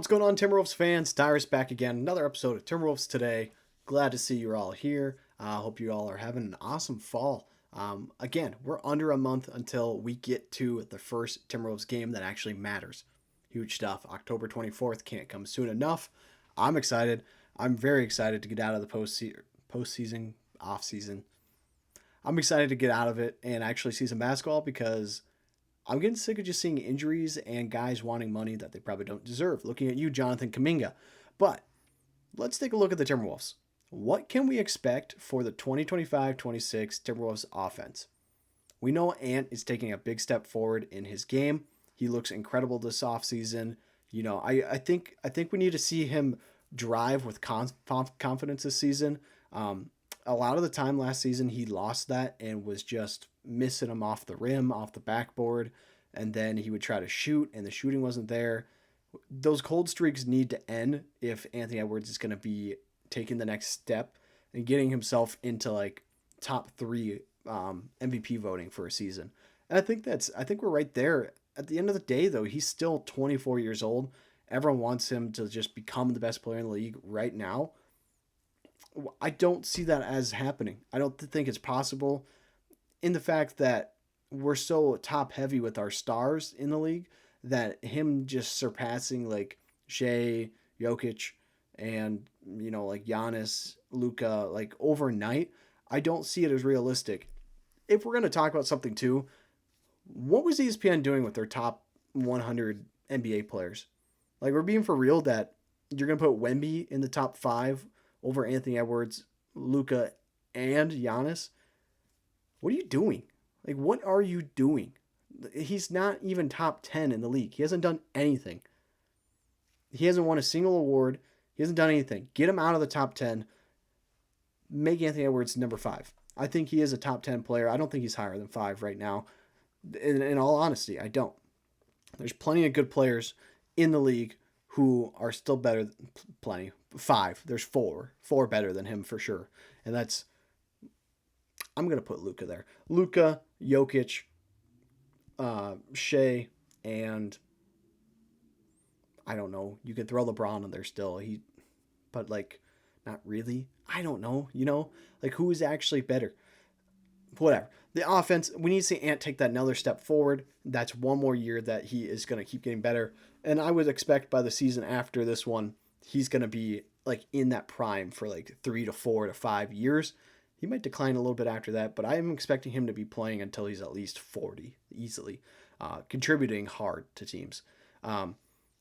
What's going on, Timberwolves fans? Tyrus back again. Another episode of Timberwolves Today. Glad to see you're all here. Hope you all are having an awesome fall. Again, we're under a month until we get to the first Timberwolves game that actually matters. Huge stuff. October 24th can't come soon enough. I'm excited. I'm very excited to get out of the postseason, off-season. I'm excited to get out of it and actually see some basketball because I'm getting sick of just seeing injuries and guys wanting money that they probably don't deserve. Looking at you, Jonathan Kuminga. But let's take a look at the Timberwolves. What can we expect for the 2025-26 Timberwolves offense? We know Ant is taking a big step forward in his game. He looks incredible this offseason. I think we need to see him drive with confidence this season. A lot of the time last season, he lost that and was just missing him off the rim, off the backboard, and then he would try to shoot, and the shooting wasn't there. Those cold streaks need to end if Anthony Edwards is going to be taking the next step and getting himself into like top three MVP voting for a season. And I think we're right there. At the end of the day, though, he's still 24 years old. Everyone wants him to just become the best player in the league right now. I don't see that as happening. I don't think it's possible in the fact that we're so top heavy with our stars in the league that him just surpassing like Shea, Jokic, and like Giannis, Luka, like overnight, I don't see it as realistic. If we're gonna talk about something too, what was ESPN doing with their top 100 NBA players? Like we're being for real that you're gonna put Wemby in the top five over Anthony Edwards, Luka, and Giannis. What are you doing? Like, what are you doing? He's not even top 10 in the league. He hasn't done anything. He hasn't won a single award. He hasn't done anything. Get him out of the top 10. Make Anthony Edwards number five. I think he is a top 10 player. I don't think he's higher than five right now. In all honesty, I don't. There's plenty of good players in the league who are still better. Plenty. Five. There's four. Four better than him for sure. And I'm going to put Luka there. Luka, Jokic, Shea, and I don't know. You could throw LeBron in there still. But like, not really. I don't know. Like who is actually better? Whatever. The offense, we need to see Ant take that another step forward. That's one more year that he is going to keep getting better. And I would expect by the season after this one, he's going to be like in that prime for like 3 to 4 to 5 years. He might decline a little bit after that, but I'm expecting him to be playing until he's at least 40 easily, contributing hard to teams.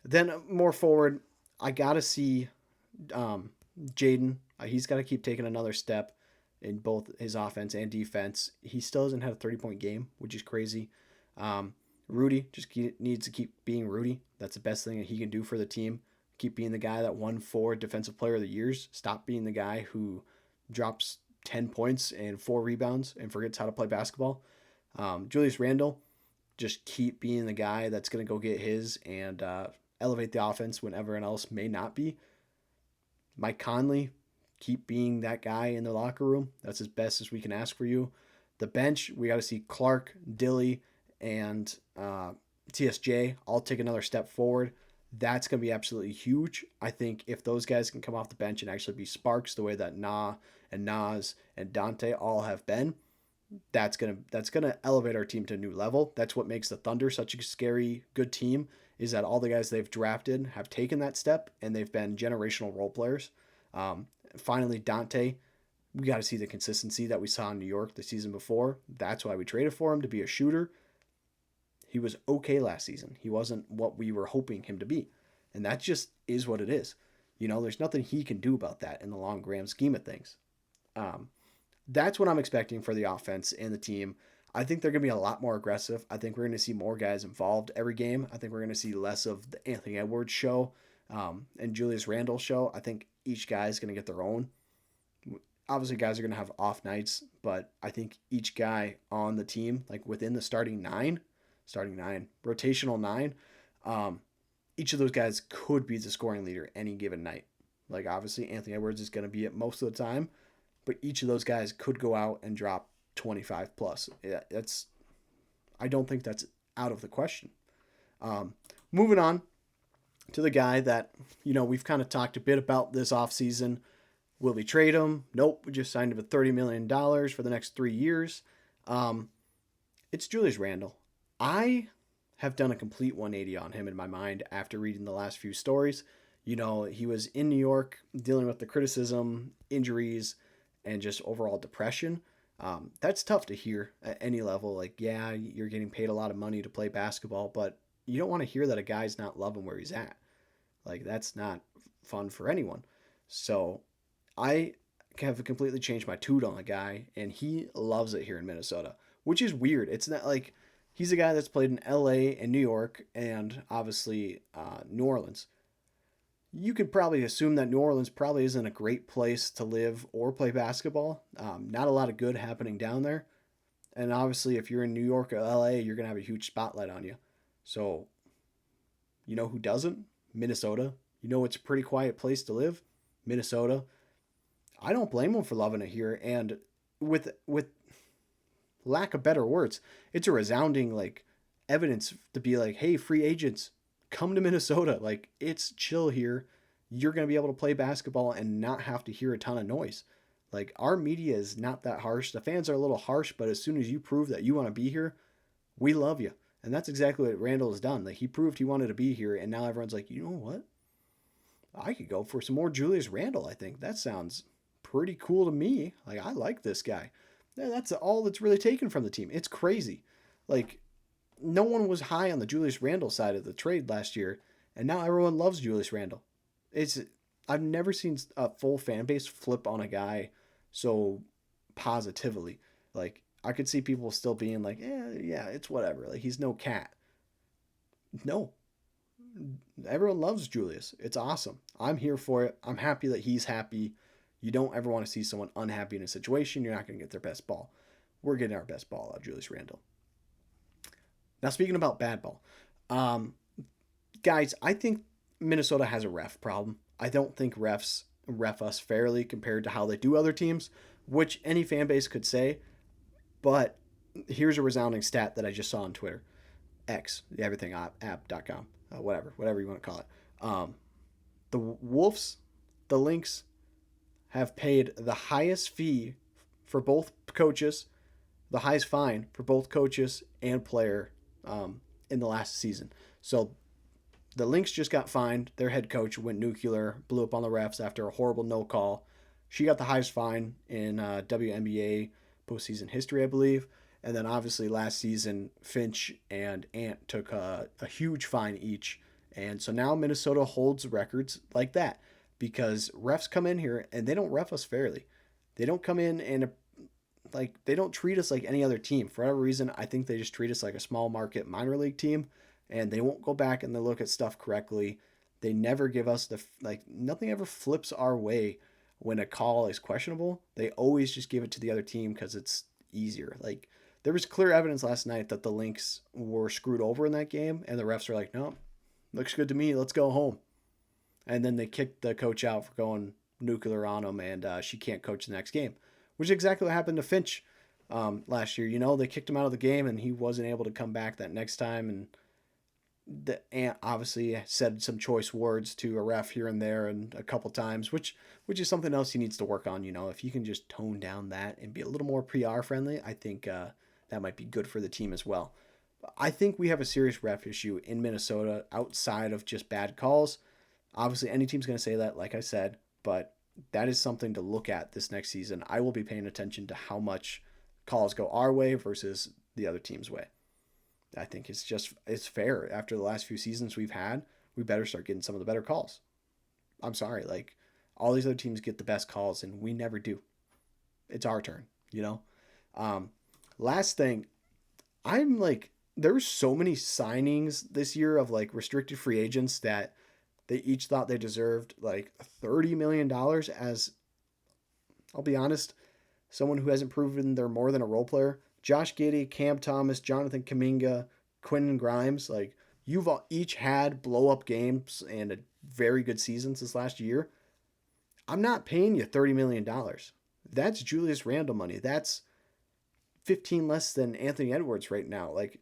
Then more forward, I got to see Jaden. He's got to keep taking another step in both his offense and defense. He still hasn't had a 30-point game, which is crazy. Rudy just needs to keep being Rudy. That's the best thing that he can do for the team. Keep being the guy that won 4 Defensive Player of the Years. Stop being the guy who drops 10 points and 4 rebounds and forgets how to play basketball. Julius Randle, just keep being the guy that's going to go get his and elevate the offense when everyone else may not be. Mike Conley, keep being that guy in the locker room. That's as best as we can ask for you. The bench, we got to see Clark, Dilly, and TSJ all take another step forward. That's going to be absolutely huge. I think if those guys can come off the bench and actually be sparks the way that and Nas and Dante all have been, that's gonna elevate our team to a new level. That's what makes the Thunder such a scary good team, is that all the guys they've drafted have taken that step and they've been generational role players. Finally, Dante, we got to see the consistency that we saw in New York the season before. That's why we traded for him, to be a shooter. He was okay last season. He wasn't what we were hoping him to be. And that just is what it is. There's nothing he can do about that in the long grand scheme of things. That's what I'm expecting for the offense and the team. I think they're going to be a lot more aggressive. I think we're going to see more guys involved every game. I think we're going to see less of the Anthony Edwards show and Julius Randle show. I think each guy is going to get their own. Obviously, guys are going to have off nights, but I think each guy on the team, like within the starting nine, rotational nine, each of those guys could be the scoring leader any given night. Like obviously Anthony Edwards is going to be it most of the time, but each of those guys could go out and drop 25 plus. I don't think that's out of the question. Moving on, to the guy that, we've kind of talked a bit about this offseason. Will we trade him? Nope. We just signed him for $30 million for the next 3 years. Um, it's Julius Randle. I have done a complete 180 on him in my mind after reading the last few stories. He was in New York dealing with the criticism, injuries, and just overall depression. That's tough to hear at any level. Like, yeah, you're getting paid a lot of money to play basketball, but you don't want to hear that a guy's not loving where he's at. Like, that's not fun for anyone. So I have completely changed my tune on the guy, and he loves it here in Minnesota, which is weird. It's not like he's a guy that's played in LA and New York and obviously New Orleans. You could probably assume that New Orleans probably isn't a great place to live or play basketball. Not a lot of good happening down there. And obviously, if you're in New York or LA, you're going to have a huge spotlight on you. So, you know who doesn't? Minnesota. It's a pretty quiet place to live. Minnesota. I don't blame him for loving it here. And with lack of better words, it's a resounding like evidence to be like, hey, free agents, come to Minnesota. Like, it's chill here. You're going to be able to play basketball and not have to hear a ton of noise. Like, our media is not that harsh. The fans are a little harsh, but as soon as you prove that you want to be here, we love you. And that's exactly what Randall has done. Like, he proved he wanted to be here, and now everyone's like, you know what? I could go for some more Julius Randall, I think. That sounds pretty cool to me. Like, I like this guy. Yeah, that's all that's really taken from the team. It's crazy. Like, no one was high on the Julius Randle side of the trade last year, and now everyone loves Julius Randle. It's I've never seen a full fan base flip on a guy so positively. Like, I could see people still being like, yeah, it's whatever. Like, he's no cat. No, everyone loves Julius. It's awesome. I'm here for it. I'm happy that he's happy. You don't ever want to see someone unhappy in a situation. You're not going to get their best ball. We're getting our best ball out of Julius Randle. Now, speaking about bad ball, um, guys, I think Minnesota has a ref problem. I don't think refs ref us fairly compared to how they do other teams, which any fan base could say. But here's a resounding stat that I just saw on Twitter. X, the everything app.com, whatever you want to call it. The Wolves, the Lynx, have paid the highest fee for both coaches, the highest fine for both coaches and player in the last season. So the Lynx just got fined. Their head coach went nuclear, blew up on the refs after a horrible no call. She got the highest fine in WNBA postseason history, I believe. And then obviously last season, Finch and Ant took a huge fine each. And so now Minnesota holds records like that because refs come in here and they don't ref us fairly. They don't come in and they don't treat us like any other team. For whatever reason, I think they just treat us like a small market minor league team, and they won't go back and they look at stuff correctly. They never give us nothing ever flips our way when a call is questionable. They always just give it to the other team because it's easier. Like, there was clear evidence last night that the Lynx were screwed over in that game, and the refs were like, no, looks good to me. Let's go home. And then they kicked the coach out for going nuclear on him, and she can't coach the next game, which is exactly what happened to Finch last year. They kicked him out of the game, and he wasn't able to come back that next time. And the Ant obviously said some choice words to a ref here and there and a couple times, which is something else he needs to work on. If you can just tone down that and be a little more PR friendly, I think that might be good for the team as well. I think we have a serious ref issue in Minnesota outside of just bad calls. Obviously, any team's going to say that, like I said, but that is something to look at this next season. I will be paying attention to how much calls go our way versus the other team's way. I think it's fair. After the last few seasons we've had, we better start getting some of the better calls. I'm sorry, like, all these other teams get the best calls and we never do. It's our turn, Last thing, I'm like, there's so many signings this year of like restricted free agents that they each thought they deserved like $30 million as, I'll be honest, someone who hasn't proven they're more than a role player. Josh Giddey, Cam Thomas, Jonathan Kuminga, Quentin Grimes, like, you've each had blow up games and a very good seasons this last year. I'm not paying you $30 million. That's Julius Randle money. That's 15 less than Anthony Edwards right now. Like,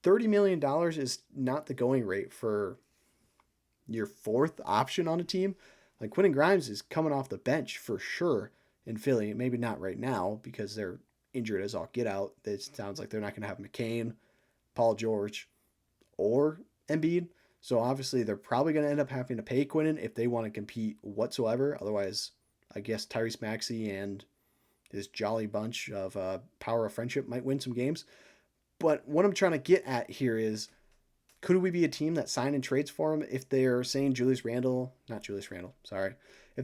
$30 million is not the going rate for your fourth option on a team. Like Quentin Grimes is coming off the bench for sure in Philly. Maybe not right now because they're injured as all get out. It sounds like they're not going to have McCain, Paul George, or Embiid. So obviously they're probably going to end up having to pay Quentin if they want to compete whatsoever. Otherwise, I guess Tyrese Maxey and his jolly bunch of power of friendship might win some games. But what I'm trying to get at here is, could we be a team that sign and trades for him if they're saying if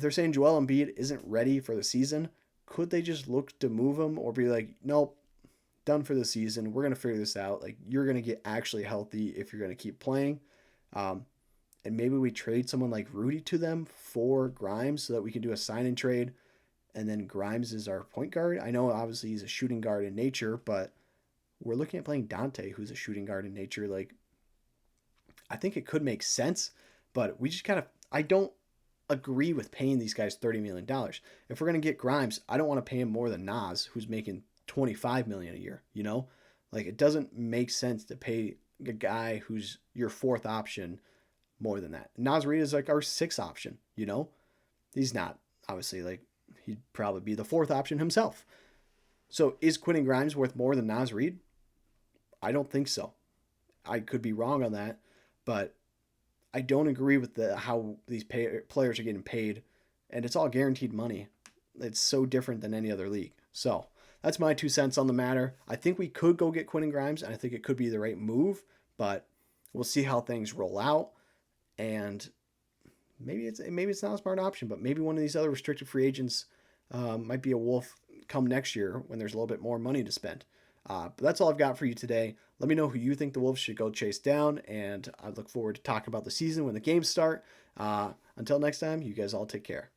they're saying Joel Embiid isn't ready for the season, could they just look to move him or be like, nope, done for the season. We're going to figure this out. Like, you're going to get actually healthy if you're going to keep playing. And maybe we trade someone like Rudy to them for Grimes so that we can do a sign and trade. And then Grimes is our point guard. I know obviously he's a shooting guard in nature, but we're looking at playing Dante, who's a shooting guard in nature. Like, I think it could make sense, but we just kind of, I don't agree with paying these guys $30 million. If we're going to get Grimes, I don't want to pay him more than Nas, who's making $25 million a year, you know? Like, it doesn't make sense to pay a guy who's your fourth option more than that. Nas Reed is like our sixth option, you know? He's not, obviously, like, he'd probably be the fourth option himself. So is Quentin Grimes worth more than Nas Reed? I don't think so. I could be wrong on that, but I don't agree with how these players are getting paid, and it's all guaranteed money. It's so different than any other league. So that's my 2 cents on the matter. I think we could go get Quentin Grimes, and I think it could be the right move, but we'll see how things roll out. And maybe it's not a smart option, but maybe one of these other restricted free agents might be a wolf come next year when there's a little bit more money to spend. But that's all I've got for you today. Let me know who you think the Wolves should go chase down, and I look forward to talking about the season when the games start. Until next time, you guys all take care.